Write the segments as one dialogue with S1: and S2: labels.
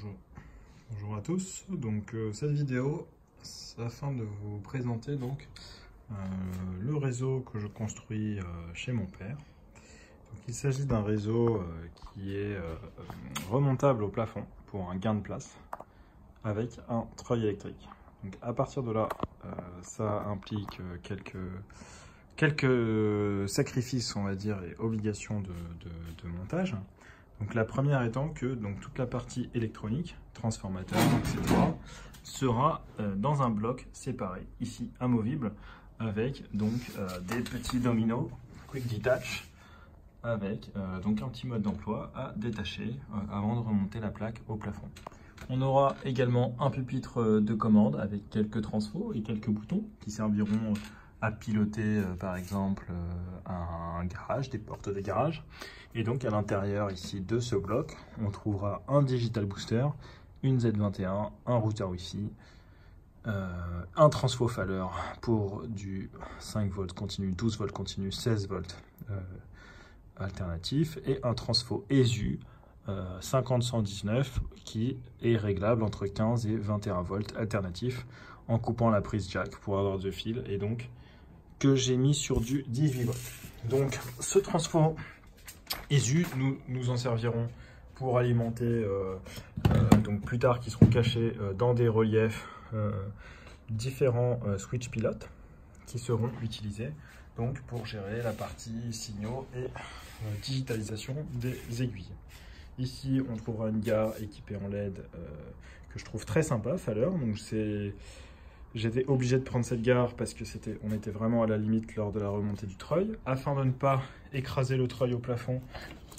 S1: Bonjour, bonjour à tous. Donc cette vidéo, c'est afin de vous présenter le réseau que je construis chez mon père. Donc, il s'agit d'un réseau qui est remontable au plafond pour un gain de place avec un treuil électrique. Donc à partir de là, ça implique quelques sacrifices, on va dire, et obligations de montage. Donc la première étant que toute la partie électronique, transformateur, etc., sera dans un bloc séparé, ici amovible, avec des petits dominos Quick Detach, avec un petit mode d'emploi à détacher avant de remonter la plaque au plafond. On aura également un pupitre de commande avec quelques transfos et quelques boutons qui serviront à piloter par exemple un garage, des portes de garage. Et donc à l'intérieur ici de ce bloc, on trouvera un digital booster, une Z21, un routeur Wi-Fi, un transfo Faller pour du 5 volts continu, 12 volts continu, 16 volts alternatif et un transfo ESU 50-119 qui est réglable entre 15 et 21 volts alternatif en coupant la prise jack pour avoir deux fils et donc que j'ai mis sur du 18 volts. Donc ce transfo ESU, nous en servirons pour alimenter plus tard qui seront cachés dans des reliefs différents switch pilotes qui seront utilisés donc pour gérer la partie signaux et digitalisation des aiguilles. Ici, on trouvera une gare équipée en LED que je trouve très sympa, Faller. Donc j'étais obligé de prendre cette gare parce que on était vraiment à la limite lors de la remontée du treuil. Afin de ne pas écraser le treuil au plafond,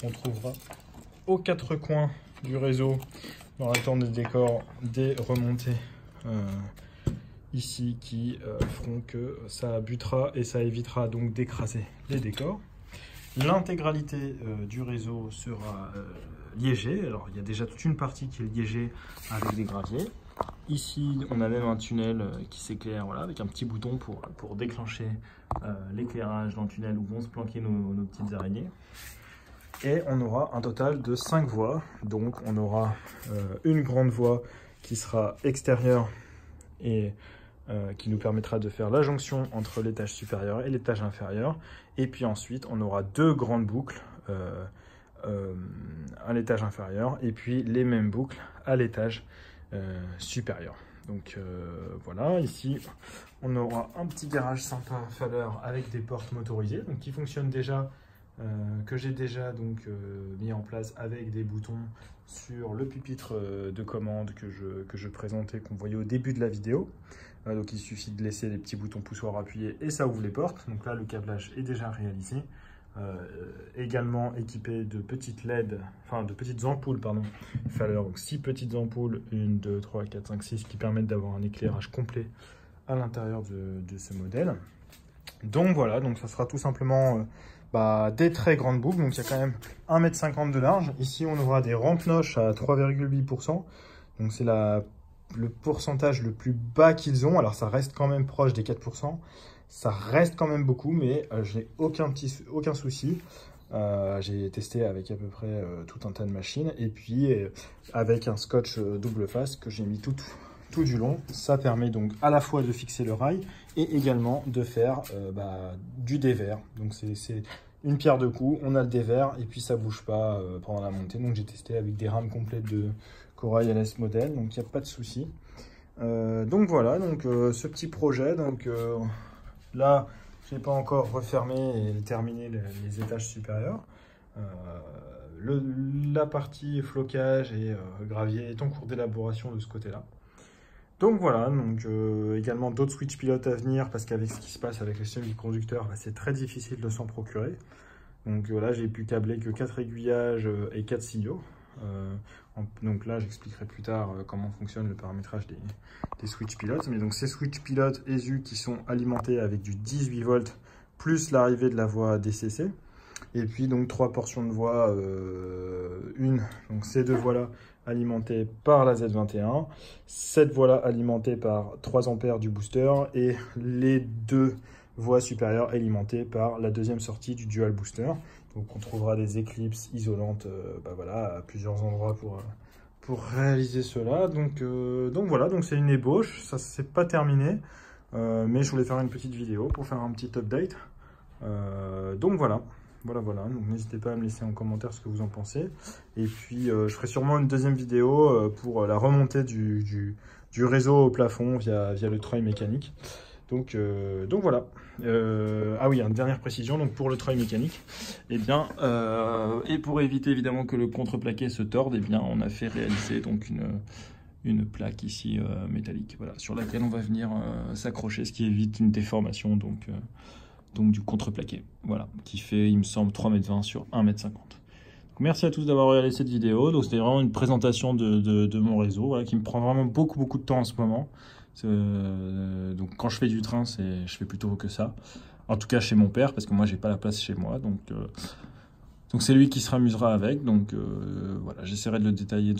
S1: on trouvera aux quatre coins du réseau, dans la tente de décor, des remontées ici qui feront que ça butera et ça évitera donc d'écraser les décors. L'intégralité du réseau sera liégée. Alors il y a déjà toute une partie qui est liégée avec des graviers. Ici on a même un tunnel qui s'éclaire avec un petit bouton pour déclencher l'éclairage dans le tunnel où vont se planquer nos petites araignées. Et on aura un total de 5 voies. Donc on aura une grande voie qui sera extérieure et qui nous permettra de faire la jonction entre l'étage supérieur et l'étage inférieur. Et puis ensuite, on aura deux grandes boucles à l'étage inférieur et puis les mêmes boucles à l'étage supérieur. Donc voilà, ici, on aura un petit garage sympa Faller avec des portes motorisées donc qui fonctionnent déjà, que j'ai déjà mis en place avec des boutons sur le pupitre de commande que je présentais, qu'on voyait au début de la vidéo. Donc il suffit de laisser les petits boutons poussoirs appuyés et ça ouvre les portes. Donc là le câblage est déjà réalisé. Également équipé de petites LED, enfin de petites ampoules pardon, Faller, donc 6 petites ampoules, 1, 2, 3, 4, 5, 6 qui permettent d'avoir un éclairage complet à l'intérieur de ce modèle. Donc voilà, donc ça sera tout simplement des très grandes boucles. Donc il y a quand même 1,50 m de large. Ici on aura des rampes noches à 3,8%. Donc c'est le pourcentage le plus bas qu'ils ont. Alors ça reste quand même proche des 4%. Ça reste quand même beaucoup, mais je n'ai aucun souci. J'ai testé avec à peu près tout un tas de machines. Et puis avec un scotch double face que j'ai mis tout du long. Ça permet donc à la fois de fixer le rail et également de faire du dévers. Donc c'est une pierre deux coups. On a le dévers et puis ça bouge pas pendant la montée. Donc j'ai testé avec des rames complètes de Corail LS modèle, donc il n'y a pas de souci. Donc voilà, ce petit projet. Là, je n'ai pas encore refermé et terminé les étages supérieurs. La partie flocage et gravier est en cours d'élaboration de ce côté-là. Donc voilà, également d'autres switch pilotes à venir parce qu'avec ce qui se passe avec les semi-conducteurs, c'est très difficile de s'en procurer. Donc là, j'ai pu câbler que 4 aiguillages et 4 signaux. Donc là, j'expliquerai plus tard comment fonctionne le paramétrage des switch pilotes. Mais donc ces switch pilotes ESU qui sont alimentés avec du 18 volts plus l'arrivée de la voie DCC. Et puis donc 3 portions de voie, donc ces deux voies-là alimentées par la Z21, cette voie-là alimentée par 3 ampères du booster et les deux voie supérieure alimentée par la deuxième sortie du dual booster. Donc on trouvera des éclipses isolantes à plusieurs endroits pour pour réaliser cela. Donc voilà, donc c'est une ébauche, ça c'est pas terminé, mais je voulais faire une petite vidéo pour faire un petit update. Donc voilà. Donc n'hésitez pas à me laisser en commentaire ce que vous en pensez. Et puis je ferai sûrement une deuxième vidéo pour la remontée du réseau au plafond via le treuil mécanique. Donc voilà. Ah oui, une dernière précision, donc pour le treuil mécanique, et pour éviter évidemment que le contreplaqué se torde, on a fait réaliser donc une plaque ici métallique, voilà, sur laquelle on va venir s'accrocher, ce qui évite une déformation donc du contreplaqué, voilà, qui fait, il me semble, 3,20 m sur 1,50 m. Merci à tous d'avoir regardé cette vidéo. Donc c'était vraiment une présentation de mon réseau, voilà, qui me prend vraiment beaucoup de temps en ce moment. Donc quand je fais du train, je fais plutôt que ça. En tout cas chez mon père, parce que moi j'ai pas la place chez moi. Donc c'est lui qui se ramusera avec. Donc voilà, j'essaierai de le détailler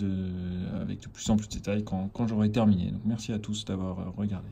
S1: avec de plus en plus de détails quand j'aurai terminé. Donc merci à tous d'avoir regardé.